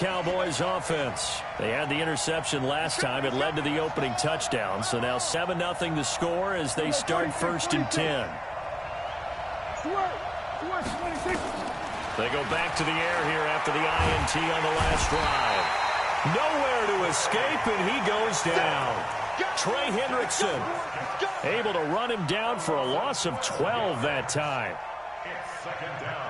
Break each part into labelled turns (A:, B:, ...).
A: Cowboys offense. They had the interception last time. It led to the opening touchdown. So now 7-0 the score as they start 1st and 10. They go back to the air here after the INT on the last drive. Nowhere to escape, and he goes down. Trey Hendrickson able to run him down for a loss of 12 that time.
B: It's 2nd down.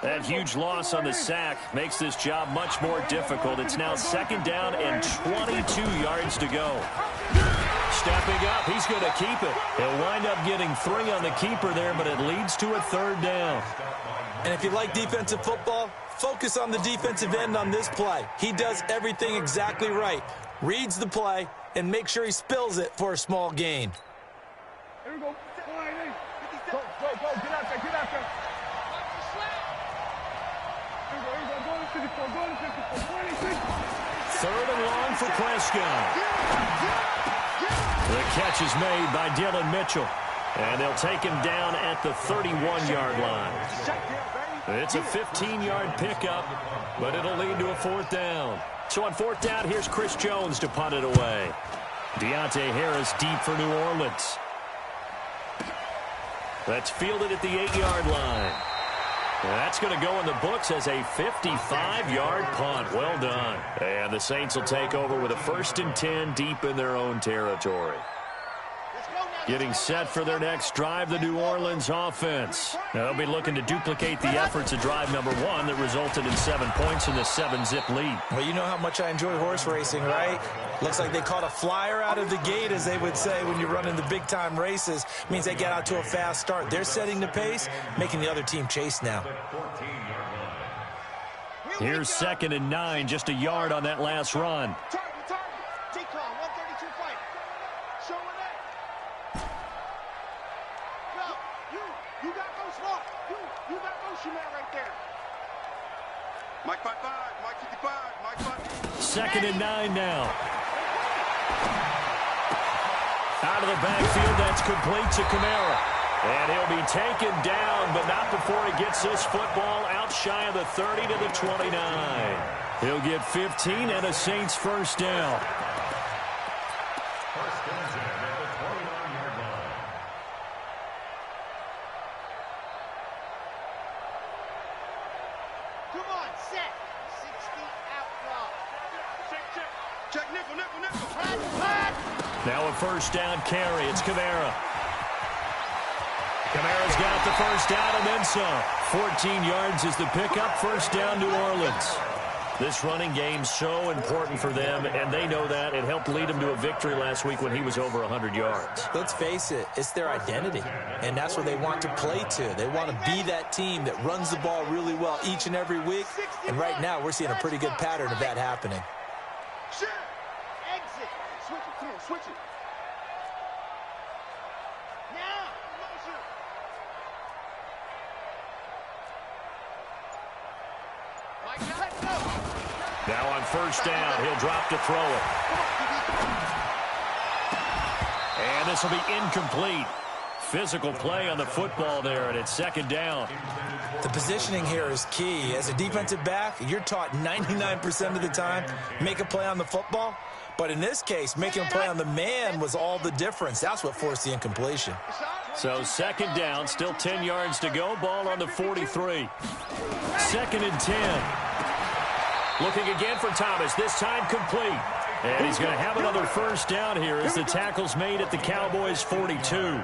A: That huge loss on the sack makes this job much more difficult. It's now 2nd down and 22 yards to go. Stepping up, he's going to keep it. He'll wind up getting 3 on the keeper there, but it leads to a 3rd down.
C: And if you like defensive football, focus on the defensive end on this play. He does everything exactly right. Reads the play and make sure he spills it for a small gain.
D: Here we go. Go, get out there, get out there.
A: 3rd and long for Prescott. The catch is made by Dillon Mitchell. And they'll take him down at the 31-yard line. It's a 15-yard pickup, but it'll lead to a 4th down. So on 4th down, here's Chris Jones to punt it away. Deontay Harris deep for New Orleans. That's fielded at the 8-yard line. That's going to go in the books as a 55-yard punt. Well done. And the Saints will take over with a 1st and 10 deep in their own territory. Getting set for their next drive, the New Orleans offense. They'll be looking to duplicate the efforts of drive number 1 that resulted in 7 points in the 7-zip lead.
C: Well, you know how much I enjoy horse racing, right? Looks like they caught a flyer out of the gate, as they would say when you're running the big-time races. Means they get out to a fast start. They're setting the pace, making the other team chase now.
A: Here's 2nd and 9, just a yard on that last run.
D: Mike 55, Mike 55, Mike 55.
A: 2nd and 9 now. Out of the backfield, that's complete to Kamara. And he'll be taken down, but not before he gets this football out shy of the 30 to the 29. He'll get 15 and a Saints 1st down. Now a 1st down carry. It's Kamara. Kamara's got the 1st down and then some. 14 yards is the pickup. 1st down, New Orleans. This running game's so important for them, and they know that. It helped lead them to a victory last week when he was over 100 yards.
C: Let's face it, it's their identity, and that's what they want to play to. They want to be that team that runs the ball really well each and every week, and right now we're seeing a pretty good pattern of that happening.
D: Exit. Switch it, come on, switch it. Now, closer.
A: Now on 1st down, he'll drop to throw it. And this will be incomplete. Physical play on the football there, and it's 2nd down.
C: The positioning here is key. As a defensive back, you're taught 99% of the time, make a play on the football. But in this case, making a play on the man was all the difference. That's what forced the incompletion.
A: So 2nd down, still 10 yards to go. Ball on the 43. 2nd and 10. Looking again for Thomas, this time complete. And he's going to have another 1st down here as the tackle's made at the Cowboys' 42.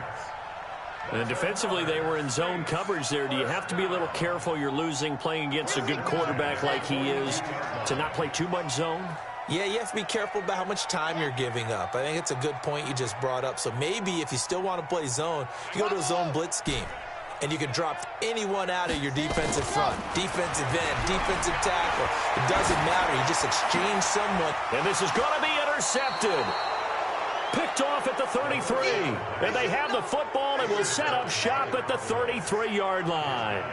A: And defensively, they were in zone coverage there. Do you have to be a little careful? You're losing, playing against a good quarterback like he is, to not play too much zone?
C: Yeah, you have to be careful about how much time you're giving up. I think it's a good point you just brought up. So maybe if you still want to play zone, you go to a zone blitz scheme. And you can drop anyone out of your defensive front. Defensive end, defensive tackle. It doesn't matter. You just exchange someone.
A: And this is going to be intercepted. Picked off at the 33. And they have the football and will set up shop at the 33-yard line.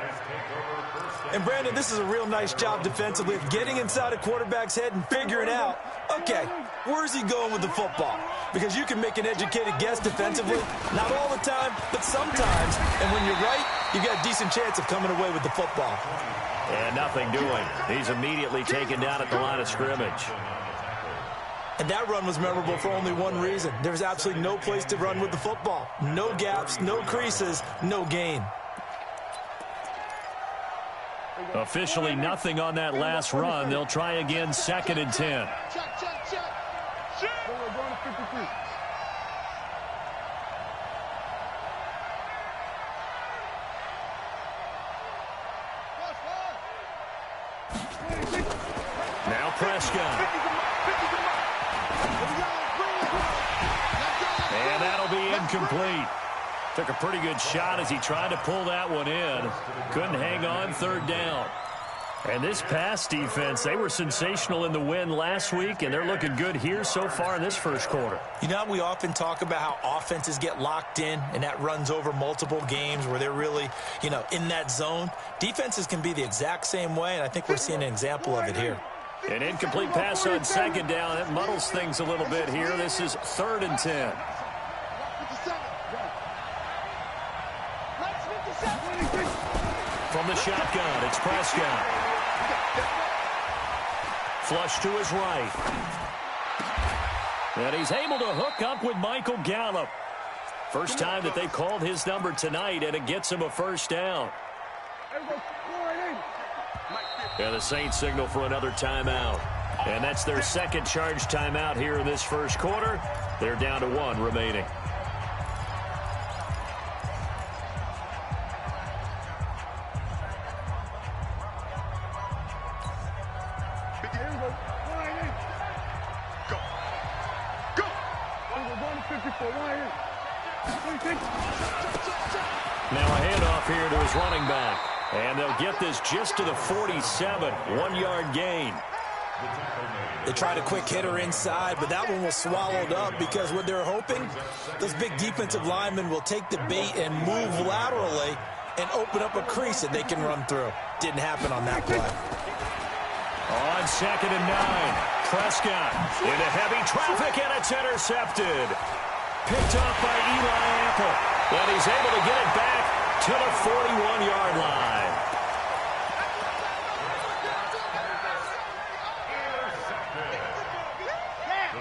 C: And, Brandon, this is a real nice job defensively of getting inside a quarterback's head and figuring out, okay, where's he going with the football? Because you can make an educated guess defensively, not all the time, but sometimes. And when you're right, you've got a decent chance of coming away with the football.
A: And nothing doing. He's immediately taken down at the line of scrimmage.
C: And that run was memorable for only one reason. There was absolutely no place to run with the football. No gaps, no creases, no gain.
A: Officially nothing on that last run. They'll try again, 2nd and 10. Now Prescott. And that'll be incomplete. Took a pretty good shot as he tried to pull that one in. Couldn't hang on, 3rd down. And this pass defense, they were sensational in the win last week, and they're looking good here so far in this first quarter.
C: You know, we often talk about how offenses get locked in, and that runs over multiple games where they're really, you know, in that zone. Defenses can be the exact same way, and I think we're seeing an example of it here.
A: An incomplete pass on 2nd down. It muddles things a little bit here. This is 3rd and 10. From the shotgun, it's Prescott. Flush to his right. And he's able to hook up with Michael Gallup. First time that they called his number tonight, and it gets him a 1st down. And the Saints signal for another timeout. And that's their 2nd charge timeout here in this first quarter. They're down to 1 remaining. Now a handoff here to his running back. And they'll get this just to the 47. 1-yard gain.
C: They tried a quick hitter inside, but that one was swallowed up because what they're hoping, those big defensive linemen will take the bait and move laterally and open up a crease that they can run through. Didn't happen on that play.
A: On 2nd and 9, Prescott into heavy traffic, and it's intercepted. Picked off by Eli Apple. And he's able to get it back to the 41-yard line.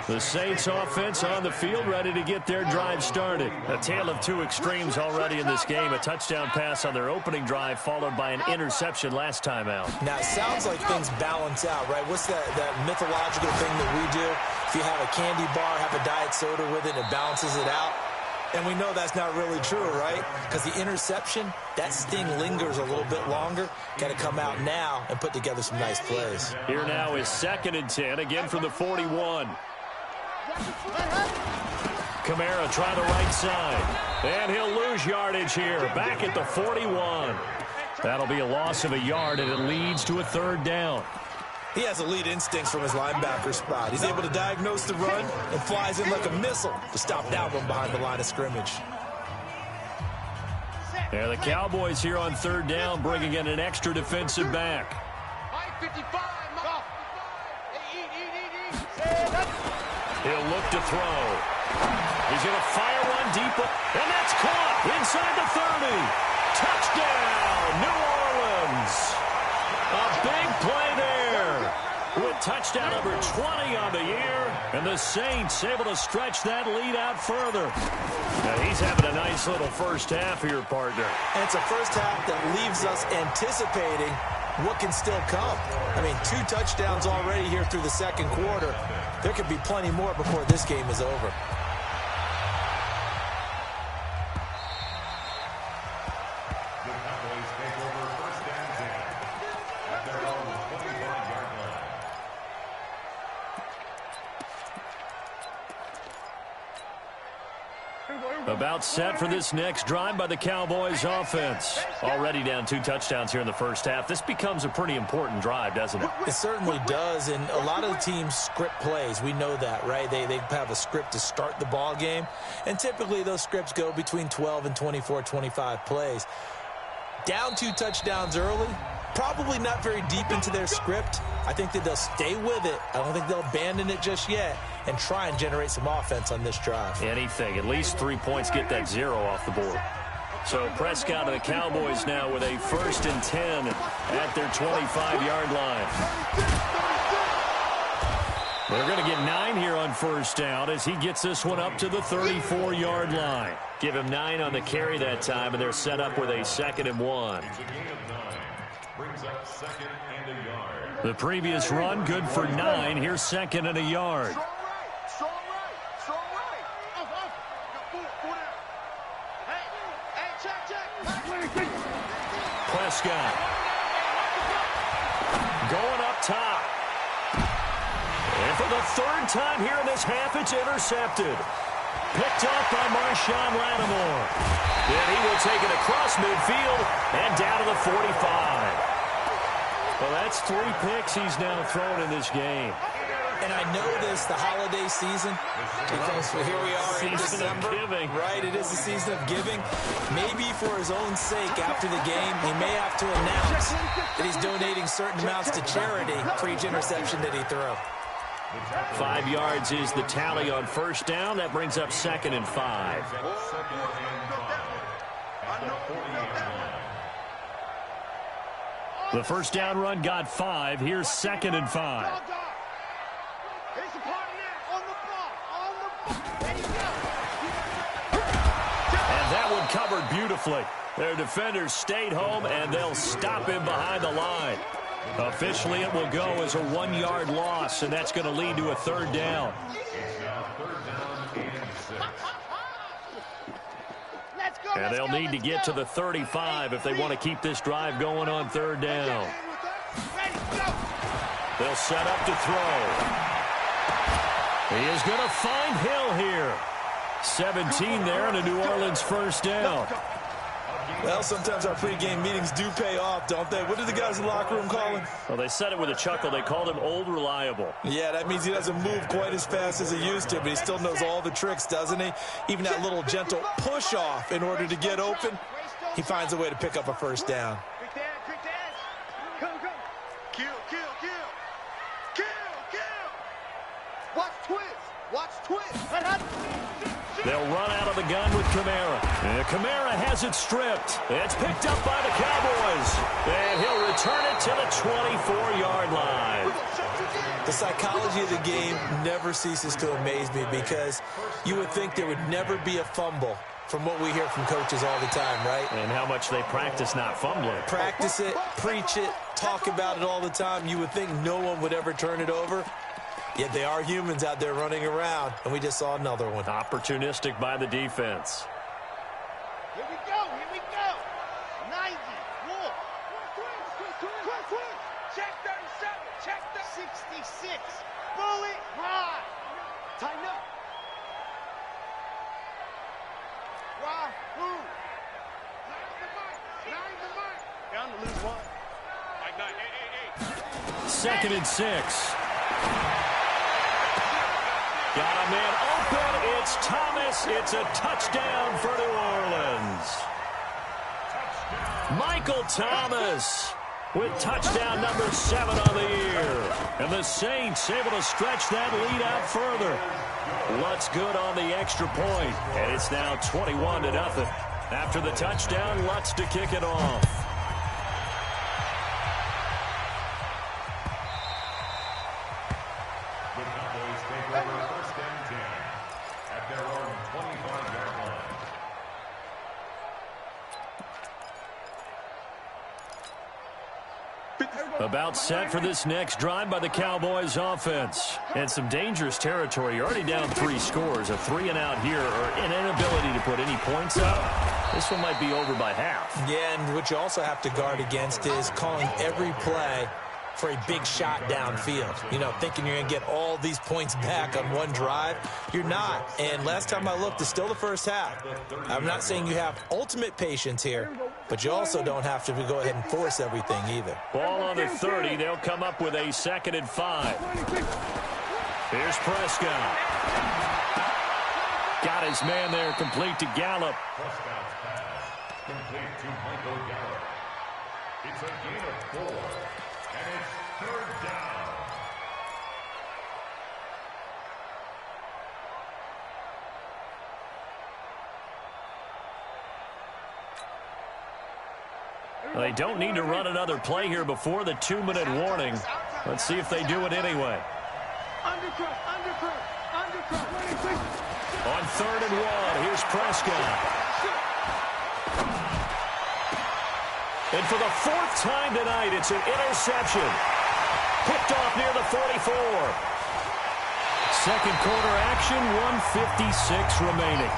A: The Saints offense on the field, ready to get their drive started. A tale of two extremes already in this game. A touchdown pass on their opening drive, followed by an interception last time out.
C: Now, it sounds like things balance out, right? What's that mythological thing that we do? If you have a candy bar, have a diet soda with it, it balances it out. And we know that's not really true, right? Because the interception, that sting lingers a little bit longer. Got to come out now and put together some nice plays.
A: Here now is 2nd and 10, again from the 41. Kamara try the right side. And he'll lose yardage here, back at the 41. That'll be a loss of a yard, and it leads to a 3rd down.
C: He has elite instincts from his linebacker spot. He's able to diagnose the run and flies in like a missile to stop that one behind the line of scrimmage.
A: Yeah, the Cowboys here on 3rd down, bringing in an extra defensive back. He'll look to throw. He's going to fire one deep, and that's caught inside the 30. Touchdown, New Orleans. A big play there with touchdown number 20 on the year, and the Saints able to stretch that lead out further. Now he's having a nice little first half here, partner.
C: And it's a first half that leaves us anticipating what can still come. I mean, 2 touchdowns already here through the 2nd quarter. There could be plenty more before this game is over.
A: About set for this next drive by the Cowboys offense. Already down 2 touchdowns here in the first half. This becomes a pretty important drive, doesn't it?
C: It certainly does, and a lot of the teams script plays. We know that, right? They have a script to start the ball game, and typically those scripts go between 12 and 24, 25 plays. Down 2 touchdowns early, probably not very deep into their script. I think that they'll stay with it. I don't think they'll abandon it just yet and try and generate some offense on this drive.
A: Anything. At least 3 points, get that 0 off the board. So Prescott and the Cowboys now with a 1st and 10 at their 25-yard line. They're going to get 9 here on 1st down as he gets this one up to the 34-yard line. Give him 9 on the carry that time, and they're set up with a 2nd and 1.
B: Brings up 2nd and a yard.
A: The previous run, good for 9. Here's 2nd and a yard.
D: Strong right. Hey, check.
A: Prescott going up top. And for the 3rd time here in this half, it's intercepted. Picked off by Marshawn Lattimore. And he will take it across midfield and down to the 45. Well, that's 3 picks he's now thrown in this game.
C: And I know this, the holiday season, because here we are in December.
A: Giving.
C: Right, it is the season of giving. Maybe for his own sake after the game, he may have to announce that he's donating certain amounts to charity for each interception that he throws.
A: 5 yards is the tally on 1st down. That brings up 2nd and 5. The 1st down run got 5. Here's 2nd and 5. And that one covered beautifully. Their defenders stayed home, and they'll stop him behind the line. Officially, it will go as a 1-yard loss, and that's going to lead to a 3rd down. And they'll need to get to the 35 if they want to keep this drive going on 3rd down. They'll set up to throw. He is going to find Hill here. 17 there, and a New Orleans 1st down.
C: Well, sometimes our pregame meetings do pay off, don't they? What did the guys in the locker room call him?
A: Well, they said it with a chuckle. They called him Old Reliable.
C: Yeah, that means he doesn't move quite as fast as he used to, but he still knows all the tricks, doesn't he? Even that little gentle push-off in order to get open, he finds a way to pick up a 1st down.
D: Go. Kill. Watch twist.
A: They'll run out of the gun with Kamara. And Kamara has it stripped. It's picked up by the Cowboys. And he'll return it to the 24-yard line.
C: The psychology of the game never ceases to amaze me because you would think there would never be a fumble from what we hear from coaches all the time, right?
A: And how much they practice not fumbling.
C: Practice it, preach it, talk about it all the time. You would think no one would ever turn it over. Yet they are humans out there running around, and we just saw another one.
A: Opportunistic by the defense.
D: Here we go. 90. Wolf. Check 37. Check the 66. Bullet high. Tighten up. Wahoo. 9 the mark. Down to lose 1. Like 9.
A: 2nd and 6. Got a man open. It's Thomas. It's a touchdown for New Orleans. Michael Thomas with touchdown number 7 on the year. And the Saints able to stretch that lead out further. Lutz good on the extra point. And it's now 21-0. After the touchdown, Lutz to kick it off. About set for this next drive by the Cowboys offense. And some dangerous territory. You're already down 3 scores. A 3-and-out here or an inability to put any points up. This one might be over by half.
C: Yeah, and what you also have to guard against is calling every play for a big shot downfield. You know, thinking you're going to get all these points back on one drive. You're not. And last time I looked, it's still the first half. I'm not saying you have ultimate patience here, but you also don't have to go ahead and force everything either.
A: Ball on the 30. They'll come up with a 2nd and 5. Here's Prescott. Got his man there, complete to Gallup.
B: Prescott's pass, complete to Michael Gallup. It's a gain of 4, and it's 3rd down.
A: Well, they don't need to run another play here before the 2-minute warning. Let's see if they do it anyway. On 3rd and 1, here's Prescott. And for the 4th time tonight, it's an interception. Picked off near the 44. Second quarter action, 1:56 remaining.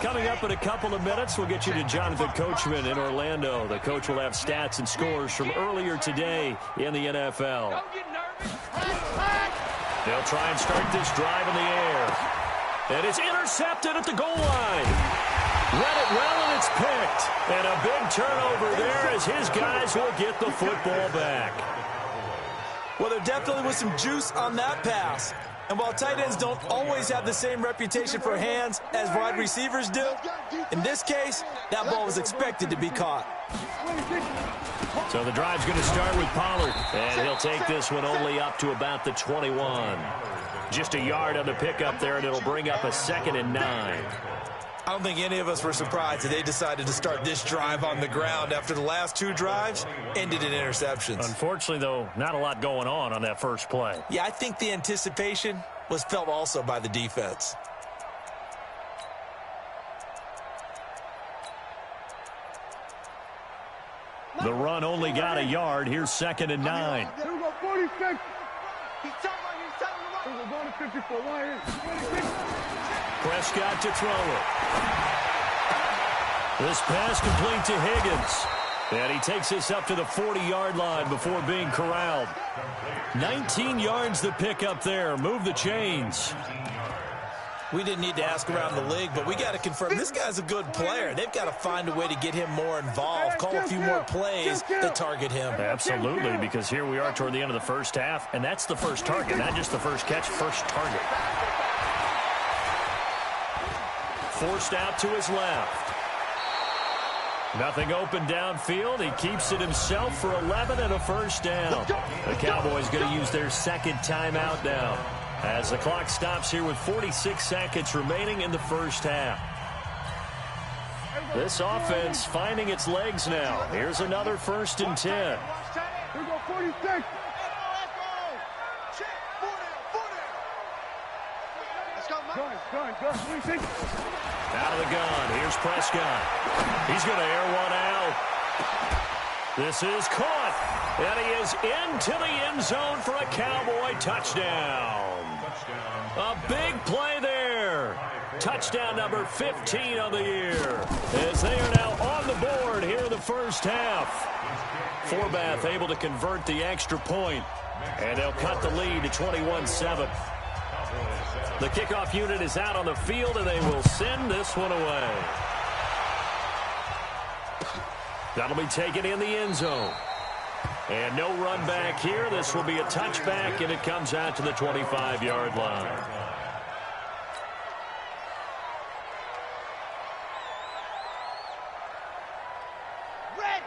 A: Coming up in a couple of minutes, we'll get you to Jonathan Coachman in Orlando. The coach will have stats and scores from earlier today in the NFL. They'll try and start this drive in the air. And it's intercepted at the goal line. Read it well, and it's picked. And a big turnover there as his guys will get the football back.
C: Well, there definitely was some juice on that pass. And while tight ends don't always have the same reputation for hands as wide receivers do, in this case, that ball was expected to be caught.
A: So the drive's going to start with Pollard. And he'll take this one only up to about the 21. Just a yard on the pickup there, and it'll bring up a 2nd and 9.
C: I don't think any of us were surprised that they decided to start this drive on the ground after the last 2 drives ended in interceptions.
A: Unfortunately, though, not a lot going on that first play.
C: Yeah, I think the anticipation was felt also by the defense.
A: The run only got a yard. Here's 2nd and 9.
D: Here we go, 46. He's going to 54.
A: Prescott to throw it. This pass complete to Higgins. And he takes this up to the 40-yard line before being corralled. 19 yards to pick up there. Move the chains.
C: We didn't need to ask around the league, but we got to confirm this guy's a good player. They've got to find a way to get him more involved, call a few more plays that target him.
A: Absolutely, because here we are toward the end of the first half, and that's the first target, not just the first catch, first target. Forced out to his left. Nothing open downfield. He keeps it himself for 11 and a first down. The Cowboys going to use their 2nd timeout now, as the clock stops here with 46 seconds remaining in the first half. This offense finding its legs now. Here's another 1st and 10.
D: Here we go, 46. Go, 46.
A: Out of the gun. Here's Prescott. He's going to air one out. This is caught. And he is into the end zone for a Cowboy touchdown. A big play there. Touchdown number 15 of the year, as they are now on the board here in the first half. Forbath able to convert the extra point, and they'll cut the lead to 21-7. The kickoff unit is out on the field, and they will send this one away. That'll be taken in the end zone. And no run back here. This will be a touchback, and it comes out to the 25-yard line.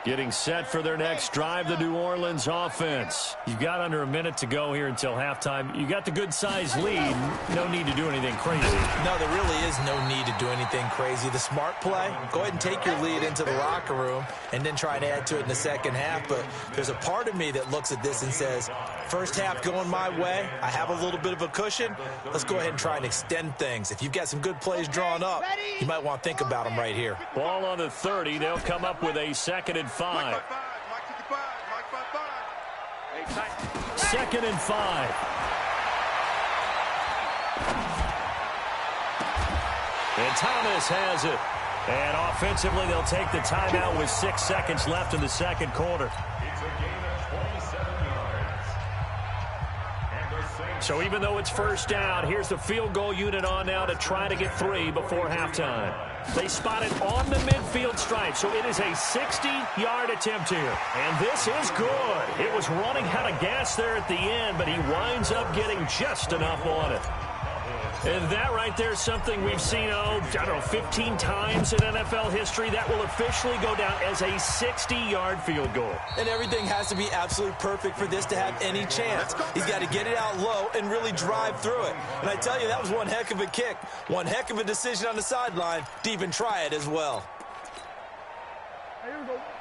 A: Getting set for their next drive, the New Orleans offense. You've got under a minute to go here until halftime. You got the good-sized lead. No need to do anything crazy.
C: No, there really is no need to do anything crazy. The smart play, go ahead and take your lead into the locker room and then try and add to it in the second half. But there's a part of me that looks at this and says, first half going my way, I have a little bit of a cushion. Let's go ahead and try and extend things. If you've got some good plays drawn up, you might want to think about them right here.
A: Ball on the 30. They'll come up with a 2nd and 5. 2nd and 5. And Thomas has it. And offensively, they'll take the timeout with 6 seconds left in the second quarter.
B: It's a gain of 27 yards. And the Saints.
A: So even though it's first down, here's the field goal unit on now to try to get 3 before halftime. They spot it on the midfield stripe, so it is a 60-yard attempt here. And this is good. It was running out of gas there at the end, but he winds up getting just enough on it. And that right there is something we've seen, 15 times in NFL history. That will officially go down as a 60-yard field goal.
C: And everything has to be absolutely perfect for this to have any chance. He's got to get it out low and really drive through it. And I tell you, that was one heck of a kick. One heck of a decision on the sideline to even try it as well.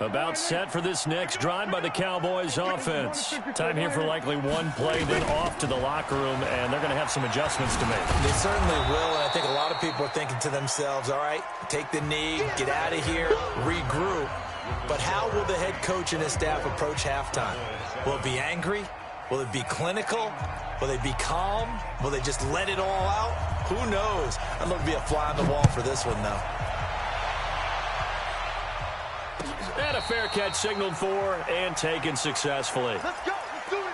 A: About set for this next drive by the Cowboys offense. Time here for likely one play, then off to the locker room, and they're going to have some adjustments to make.
C: They certainly will, and I think a lot of people are thinking to themselves, all right, take the knee, get out of here, regroup. But how will the head coach and his staff approach halftime? Will it be angry? Will it be clinical? Will they be calm? Will they just let it all out? Who knows? I'd love to be a fly on the wall for this one, though.
A: And a fair catch signaled for and taken successfully.
D: Let's go. Let's do it.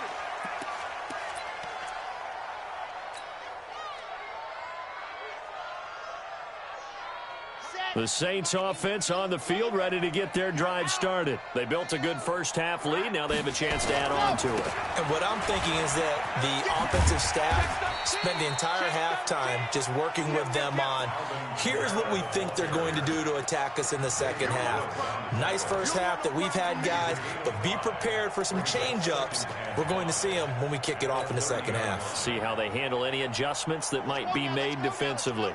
A: The Saints offense on the field, ready to get their drive started. They built a good first-half lead. Now they have a chance to add on to it.
C: And what I'm thinking is that the offensive staff spent the entire halftime just working with them on, here's what we think they're going to do to attack us in the second half. Nice first half that we've had, guys, but be prepared for some change-ups. We're going to see them when we kick it off in the second half.
A: See how they handle any adjustments that might be made defensively.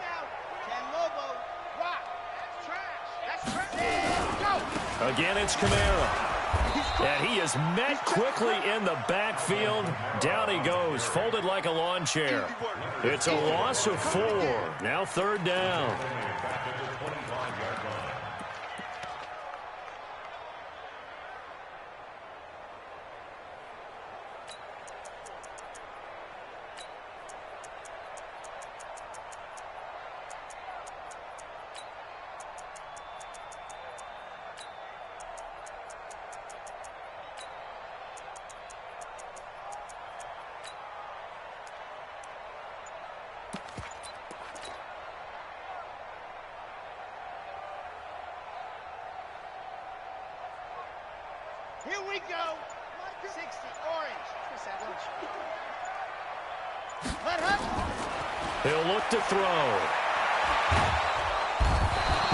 A: Again, it's Kamara. And he is met quickly in the backfield. Down he goes, folded like a lawn chair. It's a loss of 4. Now third down.
D: Here we go. 60 orange. Let her.
A: He'll look to throw.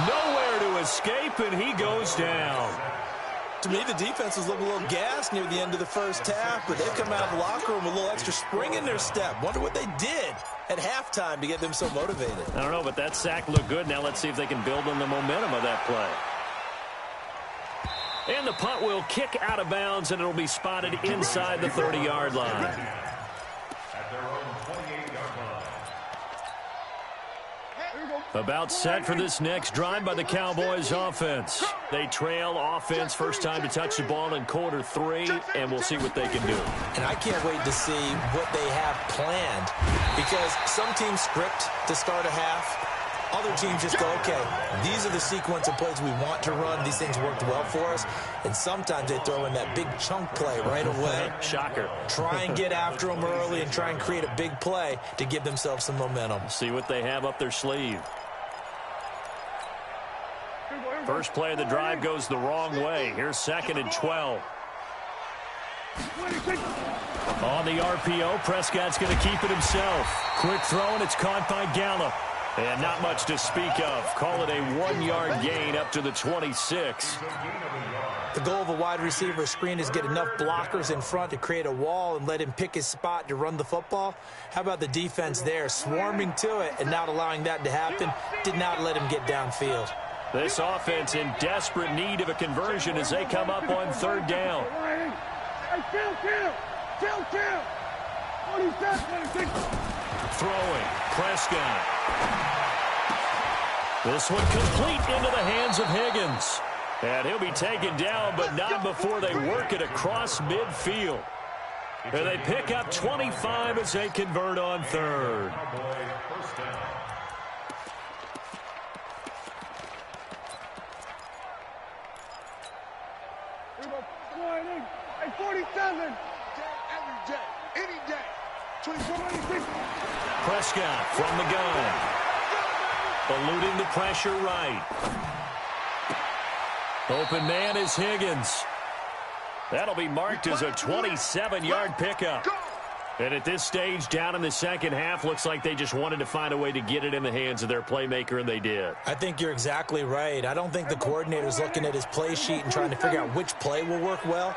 A: Nowhere to escape, and he goes down.
C: To me, the defense was looking a little gassed near the end of the first half, but they've come out of the locker room with a little extra spring in their step. Wonder what they did at halftime to get them so motivated.
A: I don't know, but that sack looked good. Now let's see if they can build on the momentum of that play. And the punt will kick out of bounds, and it'll be spotted inside the 30-yard line.
B: At their own 28-yard line.
A: About set for this next drive by the Cowboys offense. They trail offense first time to touch the ball in quarter 3, and we'll see what they can do.
C: And I can't wait to see what they have planned, because some teams script to start a half. Other teams just go, okay, these are the sequence of plays we want to run. These things worked well for us. And sometimes they throw in that big chunk play right away.
A: Shocker.
C: Try and get after them early and try and create a big play to give themselves some momentum.
A: See what they have up their sleeve. First play of the drive goes the wrong way. Here's 2nd and 12. On the RPO, Prescott's going to keep it himself. Quick throw, and it's caught by Gallup. And not much to speak of. Call it a 1-yard gain up to the 26.
C: The goal of a wide receiver screen is get enough blockers in front to create a wall and let him pick his spot to run the football. How about the defense there, swarming to it and not allowing that to happen? Did not let him get downfield.
A: This offense in desperate need of a conversion as they come up on third down. Throwing, Prescott. This one complete into the hands of Higgins. And he'll be taken down, but not before they work it across midfield. And they pick up 25 as they convert on third.
D: Hey, 47. Every day, any day. 24, 26.
A: Prescott from the gun. Eluding the pressure right. Open man is Higgins. That'll be marked as a 27-yard pickup. And at this stage, down in the second half, looks like they just wanted to find a way to get it in the hands of their playmaker, and they did.
C: I think you're exactly right. I don't think the coordinator's looking at his play sheet and trying to figure out which play will work well.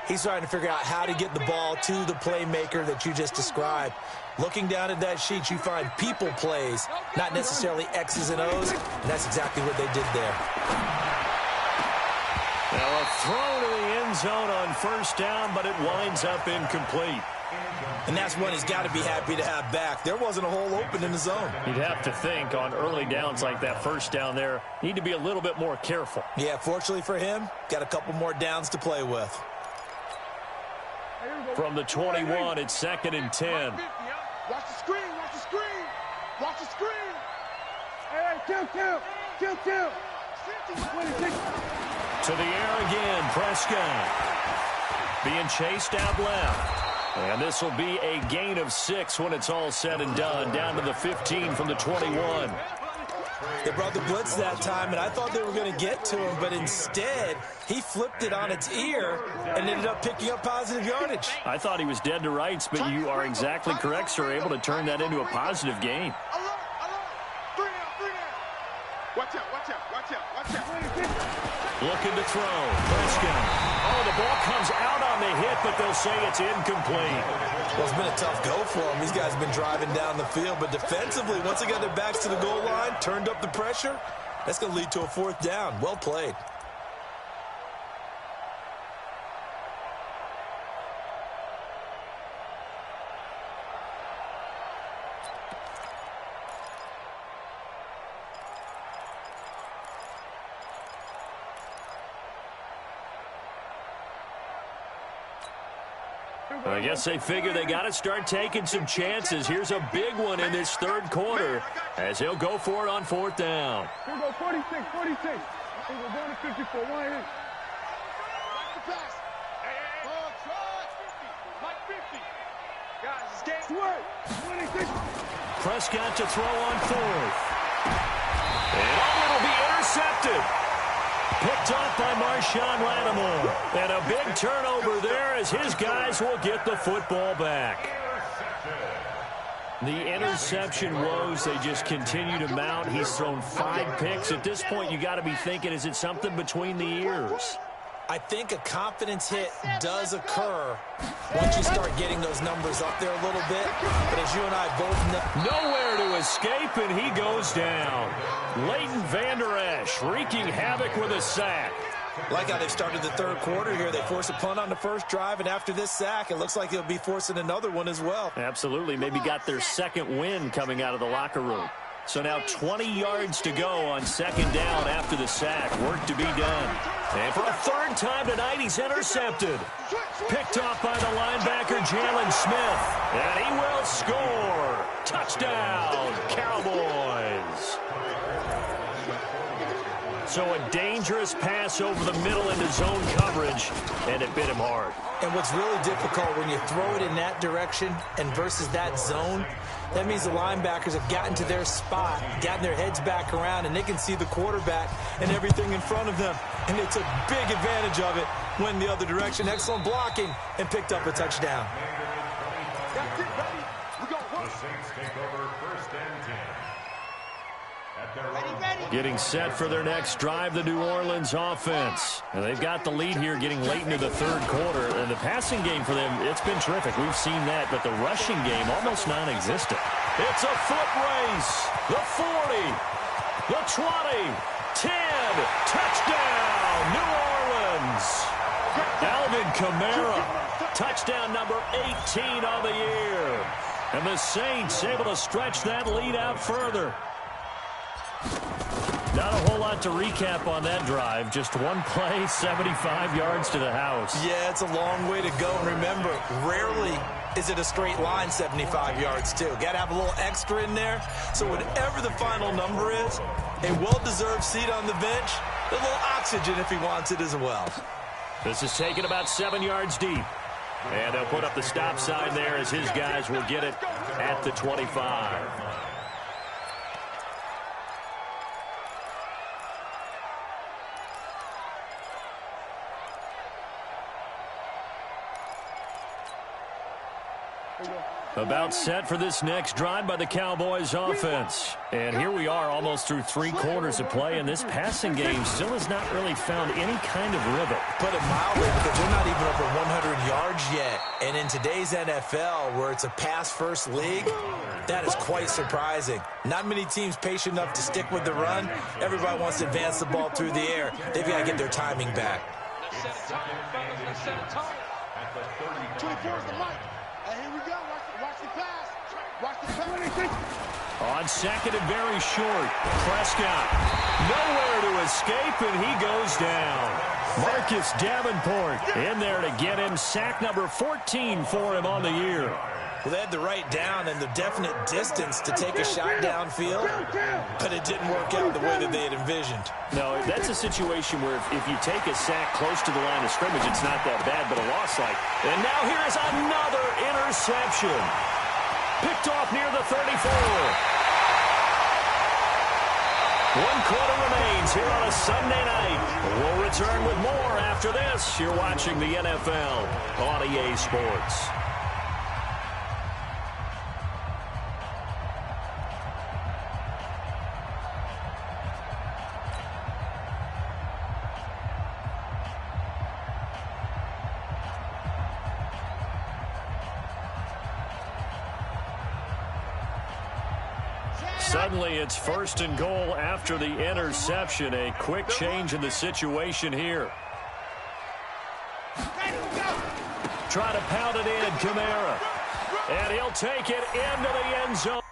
C: He's trying to figure out how to get the ball to the playmaker that you just described. Looking down at that sheet, you find people plays, not necessarily X's and O's, and that's exactly what they did there.
A: Now a throw to the end zone on first down, but it winds up incomplete.
C: And that's one he's got to be happy to have back. There wasn't a hole open in the zone.
A: You'd have to think on early downs like that first down there, need to be a little bit more careful.
C: Yeah, fortunately for him, got a couple more downs to play with.
A: From the 21, it's 2nd and 10.
D: Watch the screen, watch the screen. Watch the screen. Hey, kill. 26.
A: To the air again, Prescott. Being chased out left. And this will be a gain of 6 when it's all said and done. Down to the 15 from the 21.
C: They brought the blitz that time, and I thought they were going to get to him, but instead, he flipped it on its ear and ended up picking up positive yardage.
A: I thought he was dead to rights, but you are exactly correct, sir. Able to turn that into a positive gain.
D: Alert. 3 down. Watch out.
A: Looking to throw. Prescott. Oh, the ball comes out on the hit, but they'll say it's incomplete.
C: Well, it's been a tough go for them. These guys have been driving down the field, but defensively, once they got their backs to the goal line, turned up the pressure, that's going to lead to a 4th down. Well played.
A: I guess they figure they got to start taking some chances. Here's a big one in this third quarter as he'll go for it on 4th down.
D: Here we go, 46. Here we go, down to 54. Watch the pass. Ball, try 50. Like 50. Guys, it's game. 26.
A: Prescott to throw on 4th. And it'll be intercepted. Picked off by Marshawn Lattimore. And a big turnover there as his guys will get the football back. The interception woes, they just continue to mount. He's thrown 5 picks. At this point, you got to be thinking, is it something between the ears?
C: I think a confidence hit does occur once you start getting those numbers up there a little bit. But as you and I both know,
A: nowhere to escape, and he goes down. Leighton Vander Esch wreaking havoc with a sack.
C: like how they've started the third quarter here. They force a punt on the first drive, and after this sack, it looks like they'll be forcing another one as well.
A: Absolutely. Maybe got their second win coming out of the locker room. So now 20 yards to go on second down after the sack. Work to be done. And for a third time tonight, he's intercepted. Picked off by the linebacker, Jalen Smith. And he will score. Touchdown, Cowboys. So a dangerous pass over the middle into zone coverage, and it bit him hard.
C: And what's really difficult when you throw it in that direction and versus that zone, that means the linebackers have gotten to their spot, gotten their heads back around, and they can see the quarterback and everything in front of them. And they took big advantage of it, went the other direction. Excellent blocking, and picked up a touchdown.
B: The Saints take over first and 10. At their own.
A: Getting set for their next drive, the New Orleans offense. And they've got the lead here getting late into the third quarter. And the passing game for them, it's been terrific. We've seen that, but the rushing game almost non-existent. It's a foot race. The 40, the 20, 10, touchdown, New Orleans. Alvin Kamara, touchdown number 18 on the year. And the Saints able to stretch that lead out further. Not a whole lot to recap on that drive. Just one play, 75 yards to the house.
C: Yeah, it's a long way to go. And remember, rarely is it a straight line 75 yards, too. Got to have a little extra in there. So whatever the final number is, a well-deserved seat on the bench, a little oxygen if he wants it as well.
A: This is taken about 7 yards deep. And they'll put up the stop sign there as his guys will get it at the 25. About set for this next drive by the Cowboys offense. And here we are almost through 3 quarters of play, and this passing game still has not really found any kind of rhythm.
C: Put it mildly, because they're not even over 100 yards yet. And in today's NFL, where it's a pass-first league, that is quite surprising. Not many teams patient enough to stick with the run. Everybody wants to advance the ball through the air. They've got to get their timing back.
D: Let's set a tone, fellas. Let's set a tone. 24 is the mic. And here we go. Watch the pass. Watch the pass.
A: On second and very short, Prescott nowhere to escape, and he goes down. Marcus Davenport in there to get him. Sack number 14 for him on the year.
C: Well, they had the right down and the definite distance to take a shot downfield, but it didn't work out the way that they had envisioned.
A: No, that's a situation where if you take a sack close to the line of scrimmage, it's not that bad, but a loss like. And now here's another interception. Picked off near the 34. 1 quarter remains here on a Sunday night. We'll return with more after this. You're watching the NFL on EA Sports. Suddenly, it's 1st and goal after the interception. A quick change in the situation here. Try to pound it in, Kamara. And he'll take it into the end zone.